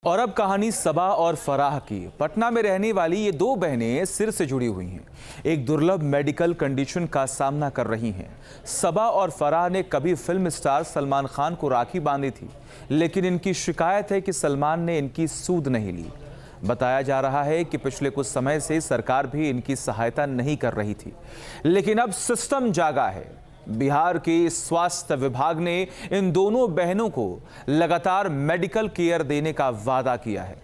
और अब कहानी सबा और फराह की। पटना में रहने वाली ये दो बहनें सिर से जुड़ी हुई हैं। एक दुर्लभ मेडिकल कंडीशन का सामना कर रही हैं। सबा और फराह ने कभी फिल्म स्टार सलमान खान को राखी बांधी थी, लेकिन इनकी शिकायत है कि सलमान ने इनकी सूद नहीं ली। बताया जा रहा है कि पिछले कुछ समय से सरकार भी इनकी सहायता नहीं कर रही थी, लेकिन अब सिस्टम जागा है। बिहार के स्वास्थ्य विभाग ने इन दोनों बहनों को लगातार मेडिकल केयर देने का वादा किया है।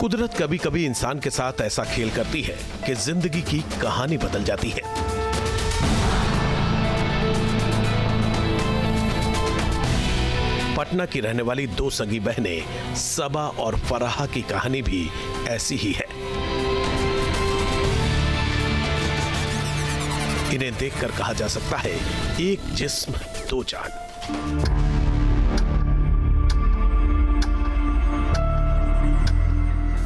कुदरत कभी कभी इंसान के साथ ऐसा खेल करती है कि जिंदगी की कहानी बदल जाती है। पटना की रहने वाली दो सगी बहनें सबा और फराह की कहानी भी ऐसी ही है। इन्हें देखकर कहा जा सकता है, एक जिस्म दो जान।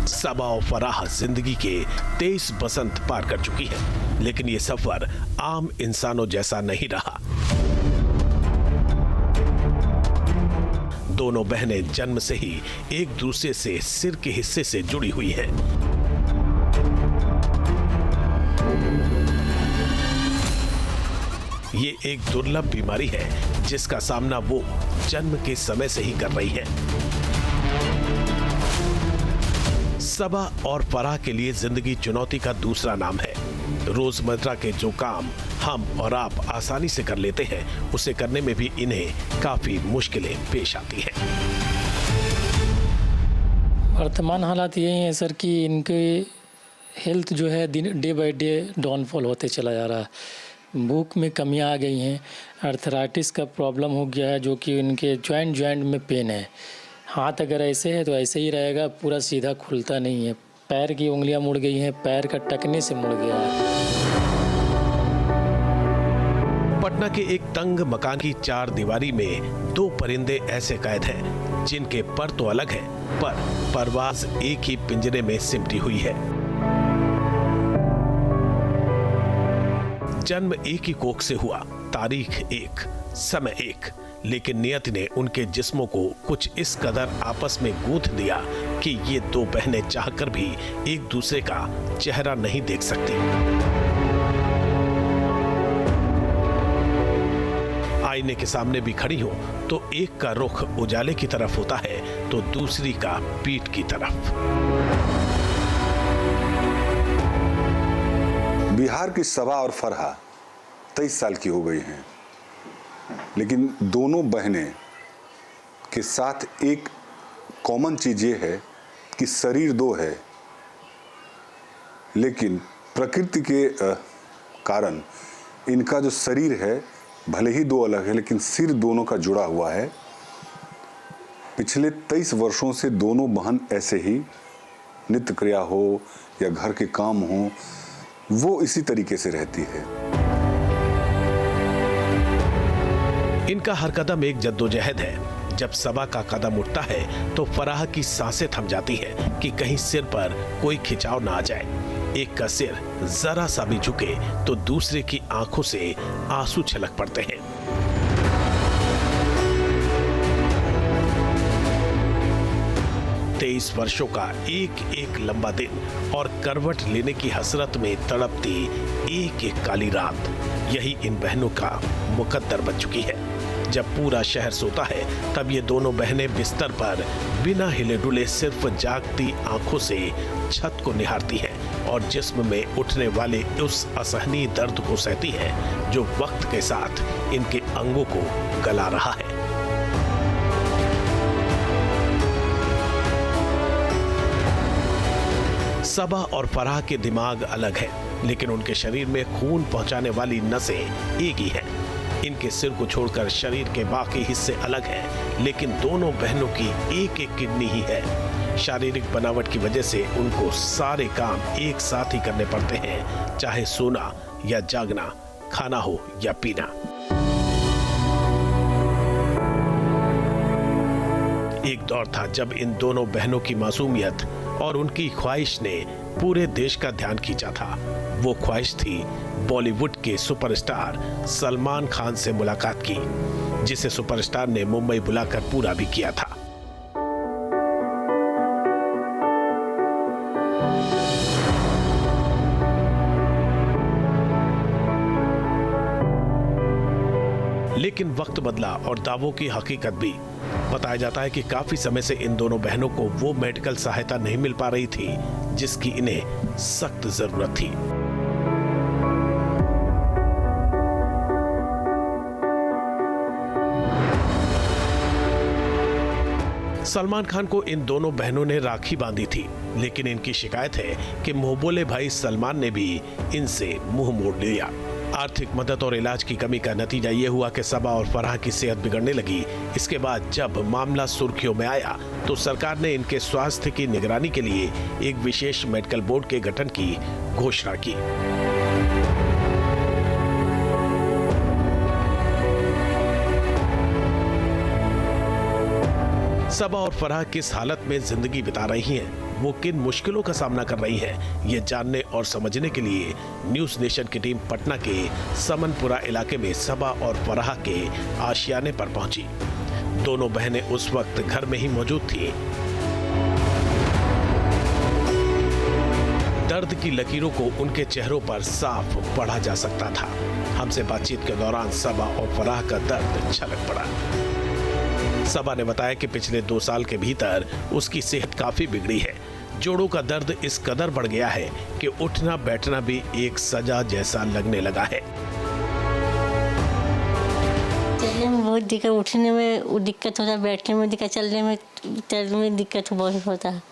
सबा और फराह जिंदगी के 23 बसंत पार कर चुकी है, लेकिन ये सफर आम इंसानों जैसा नहीं रहा। दोनों बहनें जन्म से ही एक दूसरे से सिर के हिस्से से जुड़ी हुई हैं। ये एक दुर्लभ बीमारी है जिसका सामना वो जन्म के समय से ही कर रही है। सबा और फराह के लिए जिंदगी चुनौती का दूसरा नाम है। रोजमर्रा के जो काम हम और आप आसानी से कर लेते हैं, उसे करने में भी इन्हें काफी मुश्किलें पेश आती हैं। वर्तमान हालात यही है सर कि इनके हेल्थ जो है डे बाय डे डाउनफॉल होते चला जा रहा है। भूख में कमियां आ गई हैं, आर्थराइटिस का प्रॉब्लम हो गया है, जो कि इनके जॉइंट में पेन है। हाथ अगर ऐसे है तो ऐसे ही रहेगा, पूरा सीधा खुलता नहीं है। पैर की उंगलियां मुड़ गई हैं, पैर का टकने से मुड़ गया है। पटना के एक तंग मकान की 4 दीवारी में दो परिंदे ऐसे कैद हैं जिनके पर तो अलग है, पर परवाज एक ही पिंजरे में सिमटी हुई है। जन्म एक ही कोख से हुआ, तारीख एक, समय एक, लेकिन नियति ने उनके जिस्मों को कुछ इस कदर आपस में गूंथ दिया कि ये दो बहनें चाहकर भी एक दूसरे का चेहरा नहीं देख सकती। आईने के सामने भी खड़ी हो तो एक का रुख उजाले की तरफ होता है तो दूसरी का पीठ की तरफ। बिहार की सबा और फराह 23 साल की हो गई हैं, लेकिन दोनों बहनें के साथ एक कॉमन चीज ये है कि शरीर दो है, लेकिन प्रकृति के कारण इनका जो शरीर है भले ही दो अलग है, लेकिन सिर दोनों का जुड़ा हुआ है। पिछले 23 वर्षों से दोनों बहन ऐसे ही, नित्य क्रिया हो या घर के काम हो, वो इसी तरीके से रहती है। इनका हर कदम एक जद्दोजहद है। जब सबा का कदम उठता है तो फराह की सांसें थम जाती हैं कि कहीं सिर पर कोई खिंचाव ना आ जाए। एक का सिर जरा सा भी झुके तो दूसरे की आंखों से आंसू छलक पड़ते हैं। तेईस वर्षों का एक एक लंबा दिन और करवट लेने की हसरत में तड़पती एक एक काली रात, यही इन बहनों का मुकद्दर बन चुकी है। जब पूरा शहर सोता है तब ये दोनों बहनें बिस्तर पर बिना हिले डुले सिर्फ जागती आंखों से छत को निहारती हैं और जिस्म में उठने वाले उस असहनीय दर्द को सहती हैं जो वक्त के साथ इनके अंगों को गला रहा है। सबा और फराह के दिमाग अलग है, लेकिन उनके शरीर में खून पहुंचाने वाली नसें एक ही हैं। इनके सिर को छोड़कर शरीर के बाकी हिस्से अलग हैं, लेकिन दोनों बहनों की एक एक किडनी ही है। शारीरिक बनावट की वजह से उनको सारे काम एक साथ ही करने पड़ते हैं, चाहे सोना या जागना, खाना हो या पीना। एक दौर था जब इन दोनों बहनों की मासूमियत और उनकी ख्वाहिश ने पूरे देश का ध्यान खींचा था। वो ख्वाहिश थी बॉलीवुड के सुपरस्टार सलमान खान से मुलाकात की, जिसे सुपरस्टार ने मुंबई बुलाकर पूरा भी किया था। लेकिन वक्त बदला और दावों की हकीकत भी। बताया जाता है कि काफी समय से इन दोनों बहनों को वो मेडिकल सहायता नहीं मिल पा रही थी जिसकी इन्हें सख्त जरूरत थी। सलमान खान को इन दोनों बहनों ने राखी बांधी थी, लेकिन इनकी शिकायत है कि मुंहबोले भाई सलमान ने भी इनसे मुंह मोड़ लिया। आर्थिक मदद और इलाज की कमी का नतीजा ये हुआ कि सबा और फराह की सेहत बिगड़ने लगी। इसके बाद जब मामला सुर्खियों में आया तो सरकार ने इनके स्वास्थ्य की निगरानी के लिए एक विशेष मेडिकल बोर्ड के गठन की घोषणा की। सबा और फराह किस हालत में जिंदगी बिता रही हैं, वो किन मुश्किलों का सामना कर रही हैं, ये जानने और समझने के लिए न्यूज नेशन की टीम पटना के समनपुरा इलाके में सबा और फराह के आशियाने पर पहुंची। दोनों बहनें उस वक्त घर में ही मौजूद थीं। दर्द की लकीरों को उनके चेहरों पर साफ पढ़ा जा सकता था। हमसे बातचीत के दौरान सबा और फराह का दर्द छलक पड़ा। सबा ने बताया कि पिछले 2 साल के भीतर उसकी सेहत काफी बिगड़ी है। जोड़ों का दर्द इस कदर बढ़ गया है कि उठना बैठना भी एक सजा जैसा लगने लगा है। चलने में बहुत दिक्कत, उठने में दिक्कत होता है, बैठने में दिक्कत, चलने में दिक्कत बहुत होता है।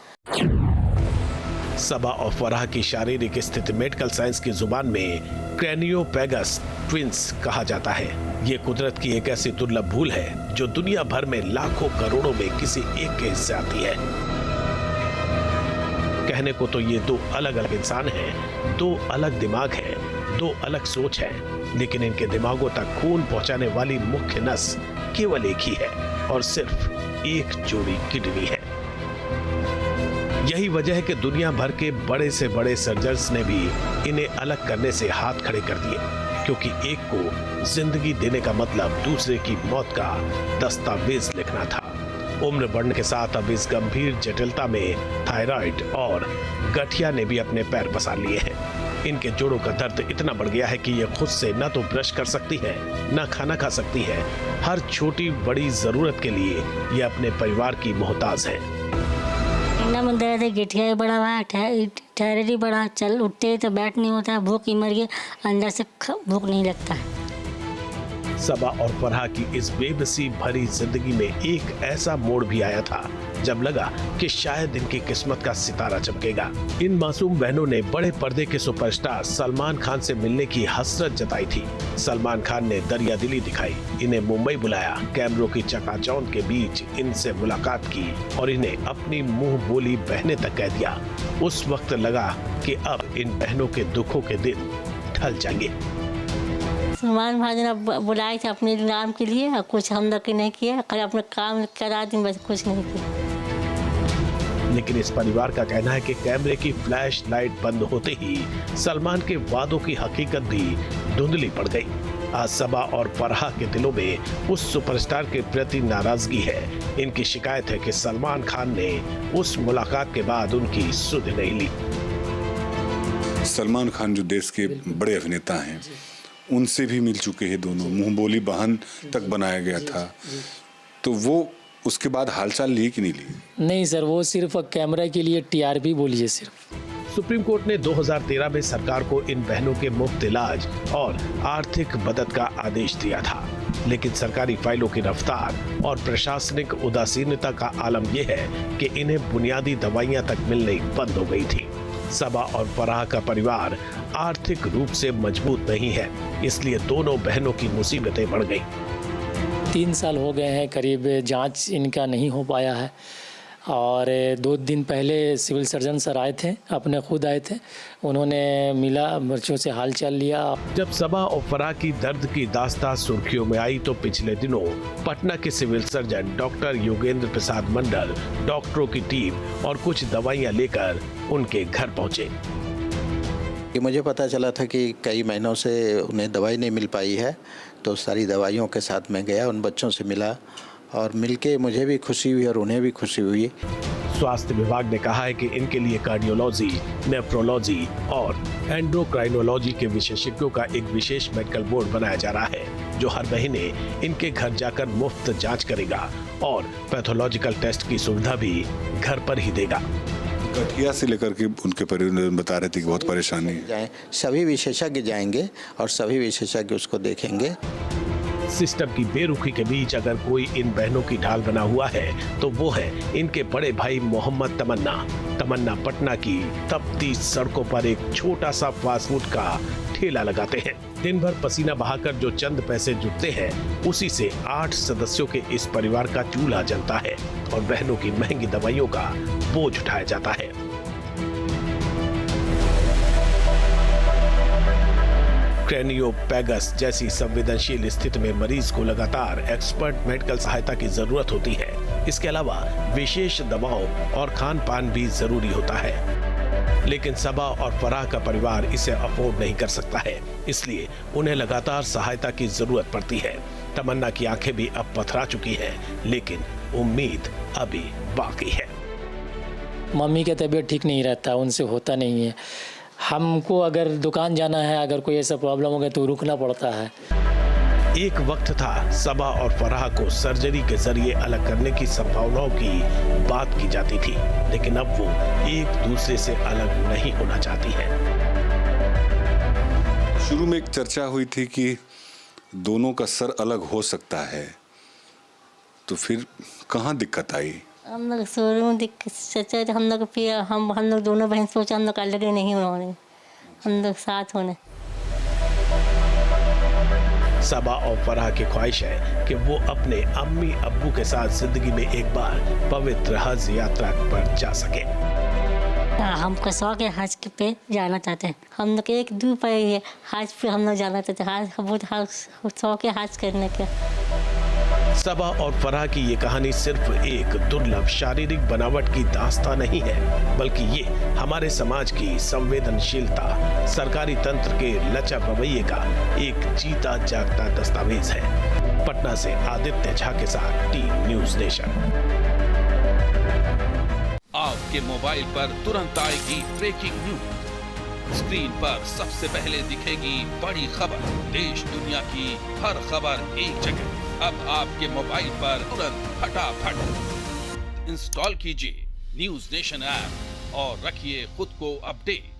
सबा और फराह की शारीरिक स्थिति मेडिकल साइंस की जुबान में क्रैनियोपैगस ट्विंस कहा जाता है। ये कुदरत की एक ऐसी दुर्लभ भूल है जो दुनिया भर में लाखों करोड़ों में किसी एक के हिस्से आती है। कहने को तो ये 2 अलग अलग इंसान हैं, 2 अलग दिमाग हैं, 2 अलग सोच है, लेकिन इनके दिमागों तक खून पहुंचाने वाली मुख्य नस केवल एक ही है और सिर्फ एक जोड़ी किडनी है। यही वजह है कि दुनिया भर के बड़े से बड़े सर्जन्स ने भी इन्हें अलग करने से हाथ खड़े कर दिए, क्योंकि एक को जिंदगी देने का मतलब दूसरे की मौत का दस्तावेज लिखना था। उम्र बढ़ने के साथ अब इस गंभीर जटिलता में थायराइड और गठिया ने भी अपने पैर पसार लिए हैं। इनके जोड़ों का दर्द इतना बढ़ गया है कि ये खुद से न तो ब्रश कर सकती है, न खाना खा सकती है। हर छोटी बड़ी जरूरत के लिए ये अपने परिवार की मोहताज है। में दर्द है, गठिया बड़ा हुआ, थायराइड बड़ा, चल उठते तो बैठ नहीं होता, भूख ही मर गई, अंदर से भूख नहीं लगता। सबा और फराह की इस बेबसी भरी जिंदगी में एक ऐसा मोड़ भी आया था जब लगा कि शायद इनकी किस्मत का सितारा चमकेगा। इन मासूम बहनों ने बड़े पर्दे के सुपरस्टार सलमान खान से मिलने की हसरत जताई थी। सलमान खान ने दरिया दिली दिखाई, इन्हें मुंबई बुलाया, कैमरों की चकाचौंध के बीच इनसे मुलाकात की और इन्हें अपनी मुंह बोली बहने तक कह दिया। उस वक्त लगा कि अब इन बहनों के दुखों के दिन ढल जाएंगे। सलमान भाई ने बुलाए थे अपने नाम के लिए, कुछ हम लोग नहीं किया, अपने काम करा दिन, बस कुछ नहीं किया। लेकिन इस परिवार का कहना है कि कैमरे की फ्लैश लाइट बंद होते ही सलमान के वादों की हकीकत भी धुंधली पड़ गई। आज सबा और फराह के दिलों में उस सुपरस्टार के प्रति नाराजगी है। इनकी शिकायत है कि सलमान खान ने उस मुलाकात के बाद उनकी सुध नहीं ली। सलमान खान जो देश के बड़े अभिनेता हैं, उनसे भी मिल चुके हैं दोनों, मुंह बोली बहन तक बनाया गया था, तो वो उसके बाद हालचाल लिए कि नहीं लिए? नहीं सर, वो सिर्फ कैमरा के लिए टीआरपी बोली है सिर्फ। सुप्रीम कोर्ट ने 2013 में सरकार को इन बहनों के मुफ्त इलाज और आर्थिक मदद का आदेश दिया था, लेकिन सरकारी फाइलों की रफ्तार और प्रशासनिक उदासीनता का आलम यह है कि इन्हें बुनियादी दवाइयां तक मिलनी बंद हो गई थी। सबा और फराह का परिवार आर्थिक रूप से मजबूत नहीं है, इसलिए दोनों बहनों की मुसीबतें बढ़ गई। 3 साल हो गए हैं करीब, जांच इनका नहीं हो पाया है और 2 दिन पहले सिविल सर्जन सर आए थे, अपने खुद आए थे, उन्होंने मिला, बच्चों से हालचाल लिया। जब सबा और फराह की दर्द की दास्तां सुर्खियों में आई तो पिछले दिनों पटना के civil surgeon doctor Yogendra Prasad Mandal डॉक्टरों की टीम और कुछ दवाइयां लेकर उनके घर पहुंचे। कि मुझे पता चला था कि कई महीनों से उन्हें दवाई नहीं मिल पाई है, तो सारी दवाइयों के साथ मैं गया, उन बच्चों से मिला और मिलके मुझे भी खुशी हुई और उन्हें भी खुशी हुई। स्वास्थ्य विभाग ने कहा है कि इनके लिए कार्डियोलॉजी, नेफ्रोलॉजी और एंडोक्राइनोलॉजी के विशेषज्ञों का एक विशेष मेडिकल बोर्ड बनाया जा रहा है, जो हर महीने इनके घर जाकर मुफ्त जांच करेगा और पैथोलॉजिकल टेस्ट की सुविधा भी घर पर ही देगा। गठिया से लेकर के उनके परिवार बता रहे थे कि बहुत परेशानी है। सभी विशेषज्ञ जाएंगे और सभी विशेषज्ञ उसको देखेंगे। सिस्टम की बेरुखी के बीच अगर कोई इन बहनों की ढाल बना हुआ है तो वो है इनके बड़े भाई मोहम्मद तमन्ना पटना की तपती सड़कों पर एक छोटा सा फास्ट फूड का ठेला लगाते हैं। दिन भर पसीना बहाकर जो चंद पैसे जुटते हैं, उसी से 8 सदस्यों के इस परिवार का चूल्हा जलता है और बहनों की महंगी दवाइयों का बोझ उठाया जाता है। क्रेनियोपैगस जैसी संवेदनशील स्थिति में मरीज को लगातार एक्सपर्ट मेडिकल सहायता की जरूरत होती है। इसके अलावा विशेष दवाओं और खान पान भी जरूरी होता है, लेकिन सबा और फराह का परिवार इसे अफोर्ड नहीं कर सकता है, इसलिए उन्हें लगातार सहायता की जरूरत पड़ती है। तमन्ना की आंखें भी अब पथरा चुकी हैं, लेकिन उम्मीद अभी बाकी है। मम्मी की तबीयत ठीक नहीं रहता, उनसे होता नहीं है। हमको अगर दुकान जाना है, अगर कोई ऐसा प्रॉब्लम हो गया तो रुकना पड़ता है। एक वक्त था सबा और फराह को सर्जरी के जरिए अलग करने की संभावनाओं की बात की जाती थी, लेकिन अब वो एक दूसरे से अलग नहीं होना चाहती हैं। शुरू में एक चर्चा हुई थी कि दोनों का सर अलग हो सकता है, तो फिर कहाँ दिक्कत आई? हम लोग शुरू में सोचा, हम लोग फिर हम लोग दोनों बहन सोचा हम लोग अलग नहीं होने, हम लोग साथ होने। सबा और फराह की ख्वाहिश है कि वो अपने अम्मी अब्बू के साथ जिंदगी में एक बार पवित्र हज यात्रा पर जा सके। हम कसौल के हज पे जाना चाहते हैं। हम लोग एक दूर पर ही है हज पे, हम लोग जाना चाहते हैं सौ के हज करने के। सबा और फराह की ये कहानी सिर्फ एक दुर्लभ शारीरिक बनावट की दास्तां नहीं है, बल्कि ये हमारे समाज की संवेदनशीलता, सरकारी तंत्र के लचर रवैये का एक जीता जागता दस्तावेज है। पटना से आदित्य झा के साथ टीम न्यूज़ नेशन। आपके मोबाइल पर तुरंत आएगी ब्रेकिंग न्यूज। स्क्रीन पर सबसे पहले दिखेगी बड़ी खबर, देश दुनिया की हर खबर एक जगह। अब आपके मोबाइल पर तुरंत फटाफट इंस्टॉल कीजिए न्यूज़ नेशन ऐप और रखिए खुद को अपडेट।